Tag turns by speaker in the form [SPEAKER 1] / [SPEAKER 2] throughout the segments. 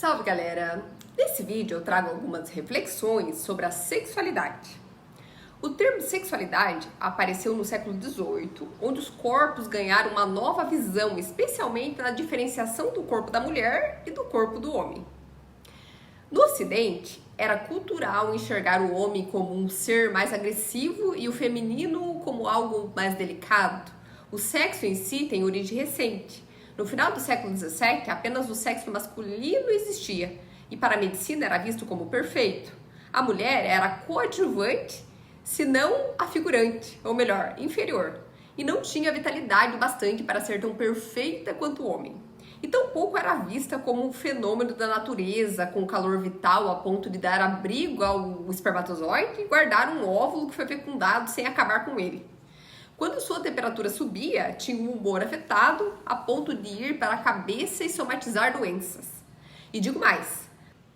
[SPEAKER 1] Salve, galera! Nesse vídeo eu trago algumas reflexões sobre a sexualidade. O termo sexualidade apareceu no século XVIII, onde os corpos ganharam uma nova visão, especialmente na diferenciação do corpo da mulher e do corpo do homem. No Ocidente, era cultural enxergar o homem como um ser mais agressivo e o feminino como algo mais delicado. O sexo em si tem origem recente. No final do século XVII, apenas o sexo masculino existia e para a medicina era visto como perfeito. A mulher era coadjuvante, se não a figurante, ou melhor, inferior, e não tinha vitalidade bastante para ser tão perfeita quanto o homem. E tampouco era vista como um fenômeno da natureza, com calor vital a ponto de dar abrigo ao espermatozoide e guardar um óvulo que foi fecundado sem acabar com ele. Quando sua temperatura subia, tinha um humor afetado a ponto de ir para a cabeça e somatizar doenças. E digo mais,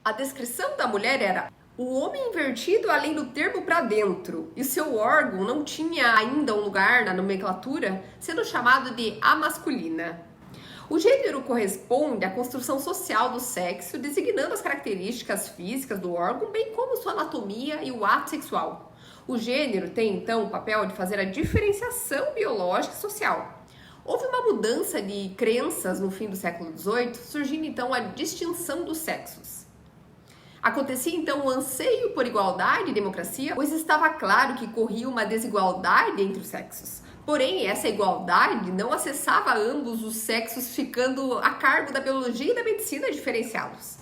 [SPEAKER 1] a descrição da mulher era o homem invertido além do termo para dentro, e seu órgão não tinha ainda um lugar na nomenclatura, sendo chamado de amasculina. O gênero corresponde à construção social do sexo, designando as características físicas do órgão, bem como sua anatomia e o ato sexual. O gênero tem, então, o papel de fazer a diferenciação biológica e social. Houve uma mudança de crenças no fim do século XVIII, surgindo, então, a distinção dos sexos. Acontecia, então, o anseio por igualdade e democracia, pois estava claro que corria uma desigualdade entre os sexos. Porém, essa igualdade não acessava ambos os sexos, ficando a cargo da biologia e da medicina diferenciá-los.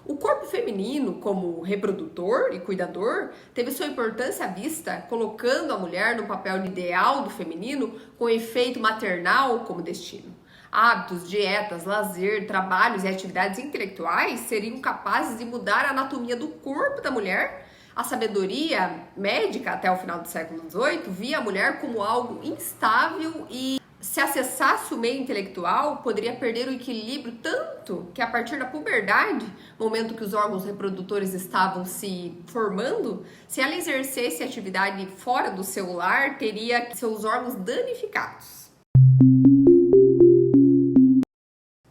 [SPEAKER 1] O corpo feminino, como reprodutor e cuidador, teve sua importância vista, colocando a mulher no papel ideal do feminino, com efeito maternal como destino. Hábitos, dietas, lazer, trabalhos e atividades intelectuais seriam capazes de mudar a anatomia do corpo da mulher. A sabedoria médica, até o final do século XVIII, via a mulher como algo instável e, se acessasse o meio intelectual, poderia perder o equilíbrio tanto que a partir da puberdade, momento que os órgãos reprodutores estavam se formando, se ela exercesse atividade fora do seu lar, teria seus órgãos danificados.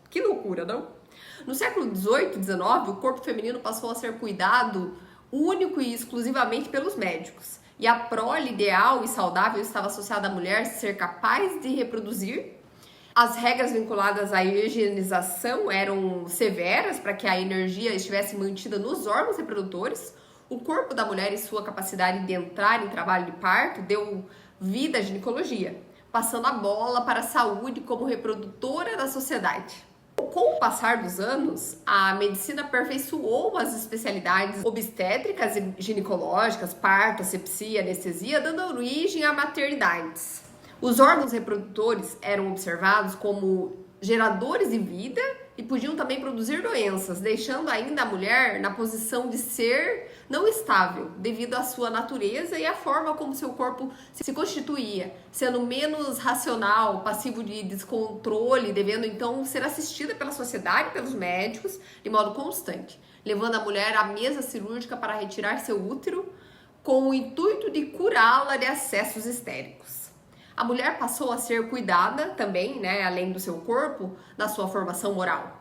[SPEAKER 1] Que loucura, não? No século XVIII e XIX, o corpo feminino passou a ser cuidado único e exclusivamente pelos médicos. E a prole ideal e saudável estava associada à mulher ser capaz de reproduzir. As regras vinculadas à higienização eram severas para que a energia estivesse mantida nos órgãos reprodutores. O corpo da mulher e sua capacidade de entrar em trabalho de parto deu vida à ginecologia, passando a bola para a saúde como reprodutora da sociedade. Com o passar dos anos, a medicina aperfeiçoou as especialidades obstétricas e ginecológicas, parto, asepsia, anestesia, dando origem a maternidades. Os órgãos reprodutores eram observados como geradores de vida e podiam também produzir doenças, deixando ainda a mulher na posição de ser não estável, devido à sua natureza e à forma como seu corpo se constituía, sendo menos racional, passivo de descontrole, devendo então ser assistida pela sociedade, pelos médicos, de modo constante, levando a mulher à mesa cirúrgica para retirar seu útero, com o intuito de curá-la de acessos histéricos. A mulher passou a ser cuidada também, além do seu corpo, da sua formação moral.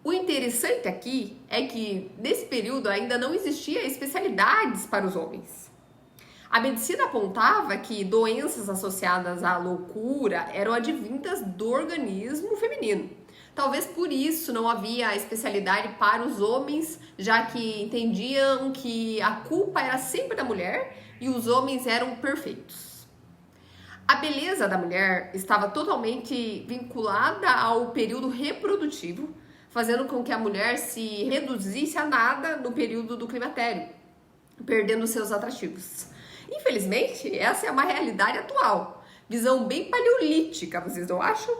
[SPEAKER 1] O interessante aqui é que, nesse período, ainda não existia especialidades para os homens. A medicina apontava que doenças associadas à loucura eram advindas do organismo feminino. Talvez por isso não havia especialidade para os homens, já que entendiam que a culpa era sempre da mulher e os homens eram perfeitos. A beleza da mulher estava totalmente vinculada ao período reprodutivo, fazendo com que a mulher se reduzisse a nada no período do climatério, perdendo seus atrativos. Infelizmente, essa é uma realidade atual, visão bem paleolítica, vocês não acham?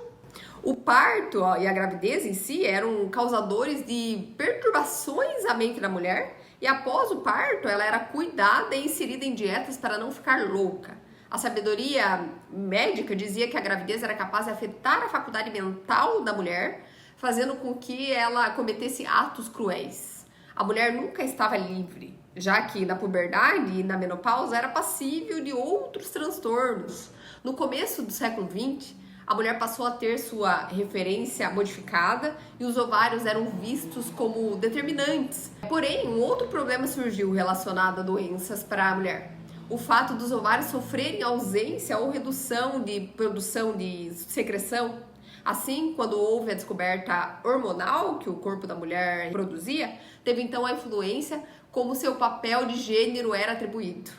[SPEAKER 1] O parto e a gravidez em si eram causadores de perturbações à mente da mulher, e após o parto ela era cuidada e inserida em dietas para não ficar louca. A sabedoria médica dizia que a gravidez era capaz de afetar a faculdade mental da mulher, fazendo com que ela cometesse atos cruéis. A mulher nunca estava livre, já que na puberdade e na menopausa era passível de outros transtornos. No começo do século XX, a mulher passou a ter sua referência modificada e os ovários eram vistos como determinantes. Porém, um outro problema surgiu relacionado a doenças para a mulher. O fato dos ovários sofrerem ausência ou redução de produção de secreção. Assim, quando houve a descoberta hormonal que o corpo da mulher produzia, teve então a influência como seu papel de gênero era atribuído.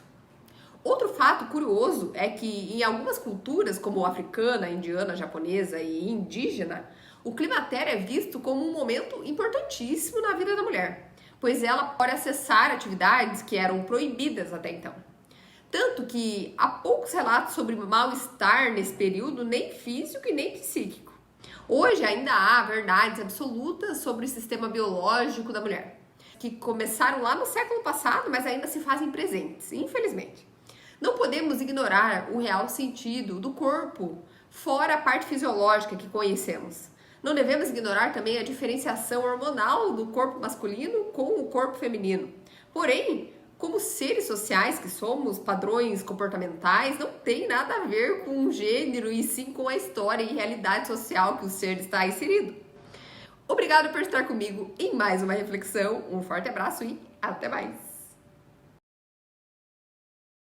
[SPEAKER 1] Outro fato curioso é que em algumas culturas, como africana, indiana, japonesa e indígena, o climatério é visto como um momento importantíssimo na vida da mulher, pois ela pode acessar atividades que eram proibidas até então. Tanto que há poucos relatos sobre mal-estar nesse período, nem físico e nem psíquico. Hoje ainda há verdades absolutas sobre o sistema biológico da mulher, que começaram lá no século passado, mas ainda se fazem presentes, infelizmente. Não podemos ignorar o real sentido do corpo, fora a parte fisiológica que conhecemos. Não devemos ignorar também a diferenciação hormonal do corpo masculino com o corpo feminino. Porém, como seres sociais que somos, padrões comportamentais não tem nada a ver com o gênero e sim com a história e realidade social que o ser está inserido. Obrigado por estar comigo em mais uma reflexão. Um forte abraço e até mais!